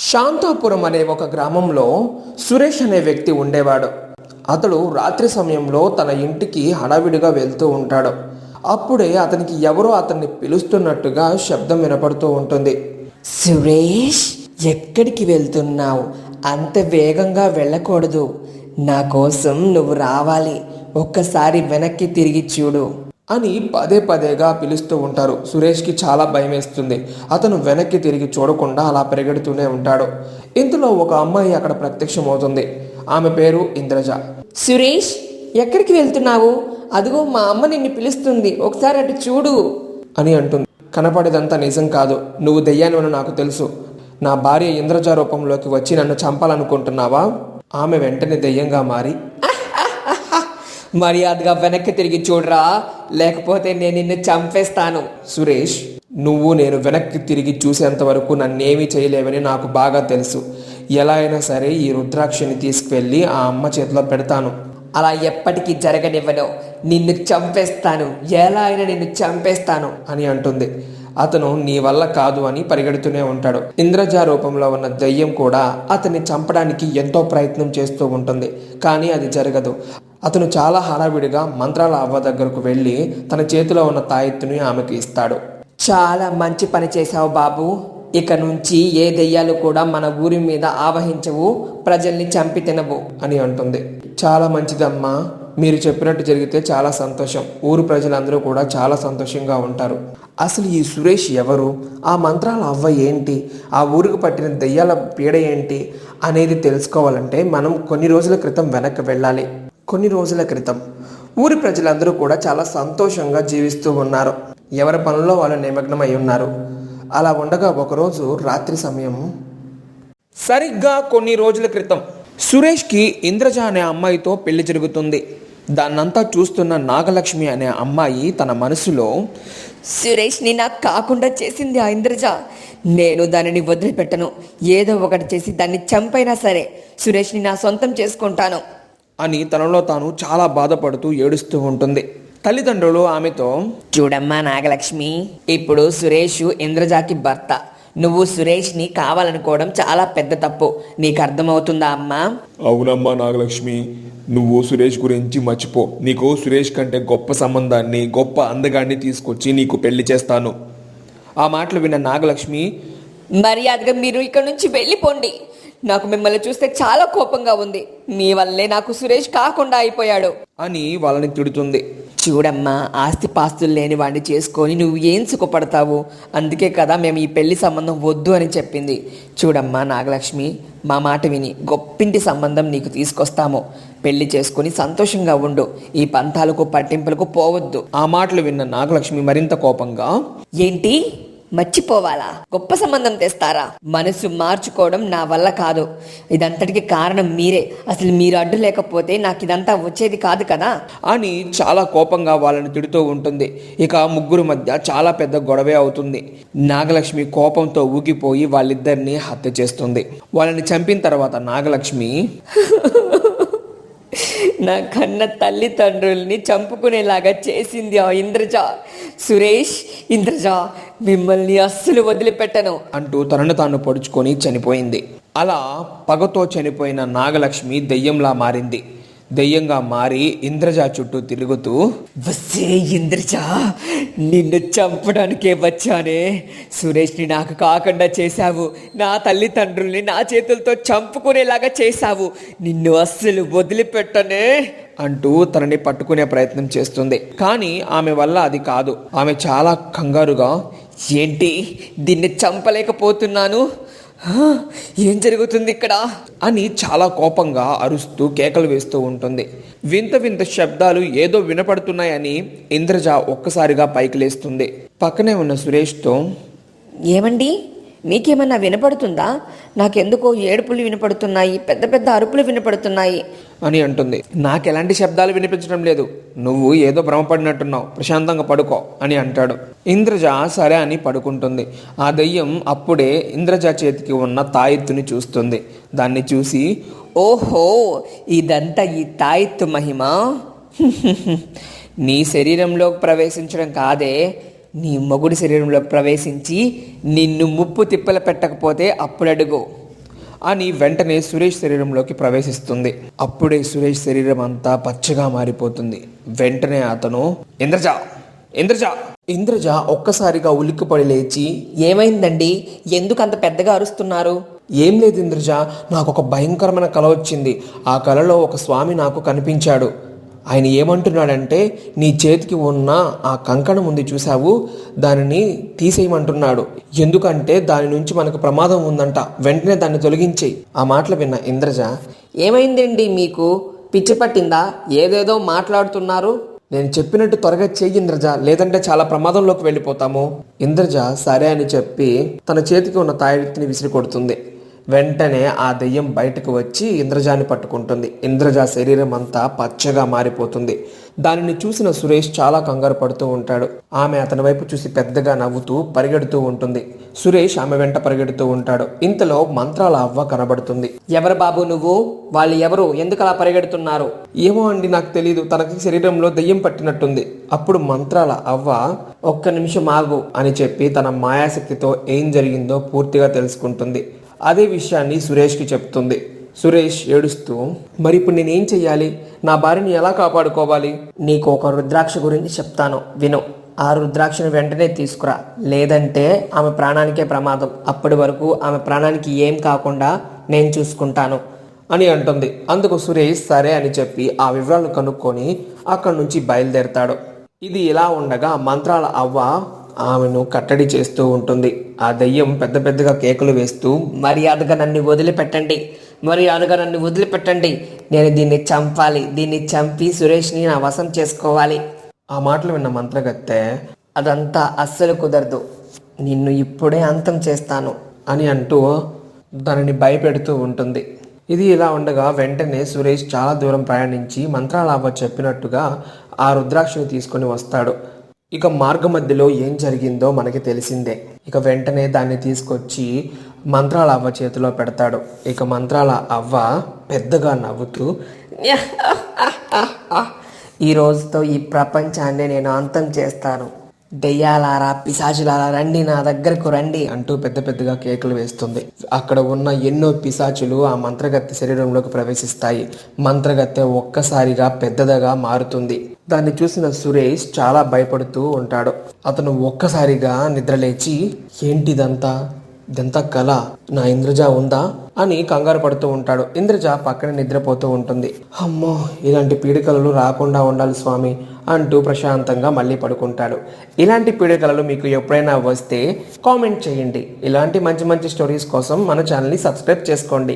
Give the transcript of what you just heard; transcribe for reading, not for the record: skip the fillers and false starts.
శాంతాపురం అనే ఒక గ్రామంలో సురేష్ అనే వ్యక్తి ఉండేవాడు. అతడు రాత్రి సమయంలో తన ఇంటికి హడావిడిగా వెళ్తూ ఉంటాడు. అప్పుడే అతనికి ఎవరో అతన్ని పిలుస్తున్నట్టుగా శబ్దం వినపడుతూ ఉంటుంది. సురేష్, ఎక్కడికి వెళ్తున్నావు? అంత వేగంగా వెళ్ళకూడదు. నా కోసం నువ్వు రావాలి. ఒక్కసారి వెనక్కి తిరిగి చూడు అని పదే పదేగా పిలుస్తూ ఉంటారు. సురేష్కి చాలా భయం వేస్తుంది. అతను వెనక్కి తిరిగి చూడకుండా అలా పరిగెడుతూనే ఉంటాడు. ఇంతలో ఒక అమ్మాయి అక్కడ ప్రత్యక్షమవుతుంది. ఆమె పేరు ఇంద్రజ. సురేష్, ఎక్కడికి వెళ్తున్నావు? అదిగో మా అమ్మ నిన్ను పిలుస్తుంది, ఒకసారి అటు చూడు అని అంటుంది. కనపడేదంతా నిజం కాదు. నువ్వు దెయ్యానివని నాకు తెలుసు. నా భార్య ఇంద్రజ రూపంలోకి వచ్చి నన్ను చంపాలనుకుంటున్నావా? ఆమె వెంటనే దెయ్యంగా మారి, మర్యాదగా వెనక్కి తిరిగి చూడరా, లేకపోతే నేను నిన్ను చంపేస్తాను. సురేష్, నువ్వు నేను వెనక్కి తిరిగి చూసేంత వరకు నన్నేమీ చేయలేవని నాకు బాగా తెలుసు. ఎలా అయినా సరే ఈ రుద్రాక్షని తీసుకువెళ్ళి ఆ అమ్మ చేతిలో పెడతాను. అలా ఎప్పటికీ జరగనివ్వను. నిన్ను చంపేస్తాను, ఎలా అయినా నిన్ను చంపేస్తాను అని అంటుంది. అతను నీ వల్ల కాదు అని పరిగెడుతూనే ఉంటాడు. ఇంద్రజ రూపంలో ఉన్న దెయ్యం కూడా అతన్ని చంపడానికి ఎంతో ప్రయత్నం చేస్తూ ఉంటుంది. కానీ అది జరగదు. అతను చాలా హడావిడిగా మంత్రాల అవ్వ దగ్గరకు వెళ్ళి తన చేతిలో ఉన్న తాయెత్తుని ఆమెకు ఇస్తాడు. చాలా మంచి పని చేశావు బాబు. ఇక నుంచి ఏ దెయ్యాలు కూడా మన ఊరి మీద ఆవహించవు, ప్రజల్ని చంపి తినవు అని అంటుంది. చాలా మంచిదమ్మా, మీరు చెప్పినట్టు జరిగితే చాలా సంతోషం. ఊరు ప్రజలందరూ కూడా చాలా సంతోషంగా ఉంటారు. అసలు ఈ సురేష్ ఎవరు? ఆ మంత్రాల అవ్వ ఏంటి? ఆ ఊరికి పట్టిన దెయ్యాల పీడ ఏంటి అనేది తెలుసుకోవాలంటే మనం కొన్ని రోజుల క్రితం వెనక్కి వెళ్ళాలి. కొన్ని రోజుల క్రితం ఊరి ప్రజలందరూ కూడా చాలా సంతోషంగా జీవిస్తూ ఉన్నారు. ఎవరి పనుల్లో వాళ్ళు నిమగ్నమై ఉన్నారు. అలా ఉండగా ఒకరోజు రాత్రి సమయం, సరిగ్గా కొన్ని రోజుల క్రితం సురేష్కి ఇంద్రజ అనే అమ్మాయితో పెళ్లి జరుగుతుంది. దాన్నంతా చూస్తున్న నాగలక్ష్మి అనే అమ్మాయి తన మనసులో, సురేష్ని నాకు కాకుండా చేసింది ఆ ఇంద్రజ. నేను దానిని వదిలిపెట్టను. ఏదో ఒకటి చేసి దాన్ని చంపైనా సరే సురేష్ని నా సొంతం చేసుకుంటాను అని తనలో తాను చాలా బాధపడుతూ ఏడుస్తూ ఉంటుంది. తల్లిదండ్రులు ఆమెతో, చూడమ్మా నాగలక్ష్మి, ఇప్పుడు సురేష్ ఇంద్రజాకి భర్త. నువ్వు సురేష్ని కావాలనుకోవడం చాలా పెద్ద తప్పు. నీకు అర్థమవుతుందా అమ్మా? అవునమ్మా నాగలక్ష్మి, నువ్వు సురేష్ గురించి మర్చిపో. నీకు సురేష్ కంటే గొప్ప సంబంధాన్ని, గొప్ప అందగాన్ని తీసుకొచ్చి నీకు పెళ్లి చేస్తాను. ఆ మాటలు విన్న నాగలక్ష్మి, మర్యాదగా మీరు ఇక్కడ నుంచి వెళ్ళిపోండి. నాకు మిమ్మల్ని చూస్తే చాలా కోపంగా ఉంది. మీ వల్లే నాకు సురేష్ కాకుండా అయిపోయాడు అని వాళ్ళని తిడుతుంది. చూడమ్మా, ఆస్తిపాస్తులు లేని వాడిని చేసుకొని నువ్వు ఏం సుఖపడతావు? అందుకే కదా మేము ఈ పెళ్లి సంబంధం వద్దు అని చెప్పింది. చూడమ్మా నాగలక్ష్మి, మా మాట విని గొప్పింటి సంబంధం నీకు తీసుకొస్తాము. పెళ్లి చేసుకుని సంతోషంగా ఉండు. ఈ పంతాలకు పట్టింపులకు పోవద్దు. ఆ మాటలు విన్న నాగలక్ష్మి మరింత కోపంగా, ఏంటి మర్చిపోవాలా? గొప్ప సంబంధం తెస్తారా? మనసు మార్చుకోవడం నా వల్ల కాదు. ఇదంతటికి కారణం మీరే. అసలు మీరు అడ్డు లేకపోతే నాకు ఇదంతా వచ్చేది కాదు కదా అని చాలా కోపంగా వాళ్ళని తిడుతూ ఉంటుంది. ఇక ముగ్గురు మధ్య చాలా పెద్ద గొడవే అవుతుంది. నాగలక్ష్మి కోపంతో ఊగిపోయి వాళ్ళిద్దరిని హత్య చేస్తుంది. వాళ్ళని చంపిన తర్వాత నాగలక్ష్మి, నా కన్న తల్లిదండ్రుల్ని చంపుకునేలాగా చేసింది ఆ ఇంద్రజ. సురేష్, ఇంద్రజ, మిమ్మల్ని అస్సలు వదిలిపెట్టను అంటూ తనను తాను పొడుచుకొని చనిపోయింది. అలా పగతో చనిపోయిన నాగలక్ష్మి దెయ్యంలా మారింది. దెయ్యంగా మారి ఇంద్రజ చుట్టూ తిరుగుతూ, వస్తే ఇంద్రజ, నిన్ను చంపడానికే వచ్చానే. సురేష్ని నాకు కాకుండా చేశావు. నా తల్లిదండ్రుల్ని నా చేతులతో చంపుకునేలాగా చేశావు. నిన్ను అస్సలు వదిలిపెట్టనే అంటూ తనని పట్టుకునే ప్రయత్నం చేస్తుంది. కానీ ఆమె వల్ల అది కాదు. ఆమె చాలా కంగారుగా, ఏంటి దీన్ని చంపలేకపోతున్నాను? ఏం జరుగుతుంది ఇక్కడ అని చాలా కోపంగా అరుస్తూ కేకలు వేస్తూ ఉంటుంది. వింత వింత శబ్దాలు ఏదో వినపడుతున్నాయని ఇంద్రజ ఒక్కసారిగా పైకి లేస్తుంది. పక్కనే ఉన్న సురేష్తో, ఏమండి, మీకేమన్నా వినపడుతుందా? నాకెందుకో ఏడుపులు వినపడుతున్నాయి, పెద్ద పెద్ద అరుపులు వినపడుతున్నాయి అని అంటుంది. నాకు ఎలాంటి శబ్దాలు వినిపించడం లేదు. నువ్వు ఏదో భ్రమపడినట్టున్నావు. ప్రశాంతంగా పడుకో అని అంటాడు. ఇంద్రజ సరే అని పడుకుంటుంది. ఆ దెయ్యం అప్పుడే ఇంద్రజ చేతికి ఉన్న తాయెత్తుని చూస్తుంది. దాన్ని చూసి, ఓహో, ఇదంతా ఈ తాయెత్తు మహిమ. నీ శరీరంలోకి ప్రవేశించడం కాదే, నీ మొగుడి శరీరంలో ప్రవేశించి నిన్ను ముప్పు తిప్పలు పెట్టకపోతే అప్పుడు అడుగు అని వెంటనే సురేష్ శరీరంలోకి ప్రవేశిస్తుంది. అప్పుడే సురేష్ శరీరం అంతా పచ్చగా మారిపోతుంది. వెంటనే అతను ఇంద్రజ ఇంద్రజ ఇంద్రజ ఒక్కసారిగా ఉలిక్కిపడి లేచి, ఏమైందండి? ఎందుకు అంత పెద్దగా అరుస్తున్నారు? ఏం లేదు ఇంద్రజ, నాకు ఒక భయంకరమైన కల వచ్చింది. ఆ కలలో ఒక స్వామి నాకు కనిపించాడు. ఆయన ఏమంటున్నాడంటే, నీ చేతికి ఉన్న ఆ కంకణం ఉంది చూసావు, దానిని తీసేయమంటున్నాడు. ఎందుకంటే దాని నుంచి మనకు ప్రమాదం ఉందంట. వెంటనే దాన్ని తొలగించేయి. ఆ మాటలు విన్న ఇంద్రజ, ఏమైందండి మీకు? పిచ్చి పట్టిందా? ఏదేదో మాట్లాడుతున్నారు. నేను చెప్పినట్టు త్వరగా చెయ్యి ఇంద్రజ, లేదంటే చాలా ప్రమాదంలోకి వెళ్ళిపోతాము. ఇంద్రజ సరే అని చెప్పి తన చేతికి ఉన్న తాయెత్తిని విసిరి కొడుతుంది. వెంటనే ఆ దెయ్యం బయటకు వచ్చి ఇంద్రజాని పట్టుకుంటుంది. ఇంద్రజ శరీరం అంతా పచ్చగా మారిపోతుంది. దానిని చూసిన సురేష్ చాలా కంగారు పడుతూ ఉంటాడు. ఆమె అతని వైపు చూసి పెద్దగా నవ్వుతూ పరిగెడుతూ ఉంటుంది. సురేష్ ఆమె వెంట పరిగెడుతూ ఉంటాడు. ఇంతలో మంత్రాల అవ్వ కనబడుతుంది. ఎవరు బాబు నువ్వు? వాళ్ళు ఎవరు? ఎందుకు అలా పరిగెడుతున్నారు? ఏమో అండి, నాకు తెలీదు. తనకి శరీరంలో దెయ్యం పట్టినట్టుంది. అప్పుడు మంత్రాల అవ్వ ఒక్క నిమిషం ఆగు అని చెప్పి తన మాయాశక్తితో ఏం జరిగిందో పూర్తిగా తెలుసుకుంటుంది. అదే విషయాన్ని సురేష్కి చెప్తుంది. సురేష్ ఏడుస్తూ, మరి ఇప్పుడు నేనేం చెయ్యాలి? నా భార్యని ఎలా కాపాడుకోవాలి? నీకు ఒక రుద్రాక్ష గురించి చెప్తాను, విను. ఆ రుద్రాక్షను వెంటనే తీసుకురా, లేదంటే ఆమె ప్రాణానికే ప్రమాదం. అప్పటి వరకు ఆమె ప్రాణానికి ఏం కాకుండా నేను చూసుకుంటాను అని అంటుంది. అందుకు సురేష్ సరే అని చెప్పి ఆ వివరాలు కనుక్కొని అక్కడి నుంచి బయలుదేరతాడు. ఇది ఇలా ఉండగా మంత్రాల అవ్వ ఆమెను కట్టడి చేస్తూ ఉంటుంది. ఆ దెయ్యం పెద్ద పెద్దగా కేకలు వేస్తూ, మర్యాదగా నన్ను వదిలిపెట్టండి, మర్యాదగా నన్ను వదిలిపెట్టండి. నేను దీన్ని చంపాలి, దీన్ని చంపి సురేష్ని నా వశం చేసుకోవాలి. ఆ మాటలు విన్న మంత్రగత్తె, అదంతా అస్సలు కుదరదు, నిన్ను ఇప్పుడే అంతం చేస్తాను అని అంటూ దానిని భయపెడుతూ ఉంటుంది. ఇది ఇలా ఉండగా వెంటనే సురేష్ చాలా దూరం ప్రయాణించి మంత్రాల అవ్వ చెప్పినట్టుగా ఆ రుద్రాక్షని తీసుకొని వస్తాడు. ఇక మార్గ మధ్యలో ఏం జరిగిందో మనకి తెలిసిందే. ఇక వెంటనే దాన్ని తీసుకొచ్చి మంత్రాల అవ్వ చేతిలో పెడతాడు. ఇక మంత్రాల అవ్వ పెద్దగా నవ్వుతూ, ఈ రోజుతో ఈ ప్రపంచాన్ని నేను అంతం చేస్తాను. దెయ్యాలారా, పిశాచులారా, రండి, నా దగ్గరకు రండి అంటూ పెద్ద పెద్దగా కేకలు వేస్తుంది. అక్కడ ఉన్న ఎన్నో పిశాచులు ఆ మంత్రగత్తె శరీరంలోకి ప్రవేశిస్తాయి. మంత్రగత్తె ఒక్కసారిగా పెద్దదిగా మారుతుంది. దాన్ని చూసిన సురేష్ చాలా భయపడుతూ ఉంటాడు. అతను ఒక్కసారిగా నిద్రలేచి, ఏంటిదంతా? ఇదంతా కళ? నా ఇంద్రజ ఉందా అని కంగారు పడుతూ ఉంటాడు. ఇంద్రజ పక్కన నిద్రపోతూ ఉంటుంది. అమ్మో, ఇలాంటి పీడికలలు రాకుండా ఉండాలి స్వామి అంటూ ప్రశాంతంగా మళ్ళీ పడుకుంటాడు. ఇలాంటి పీడికలలు మీకు ఎప్పుడైనా వస్తే కామెంట్ చేయండి. ఇలాంటి మంచి మంచి స్టోరీస్ కోసం మన ఛానల్ని సబ్స్క్రైబ్ చేసుకోండి.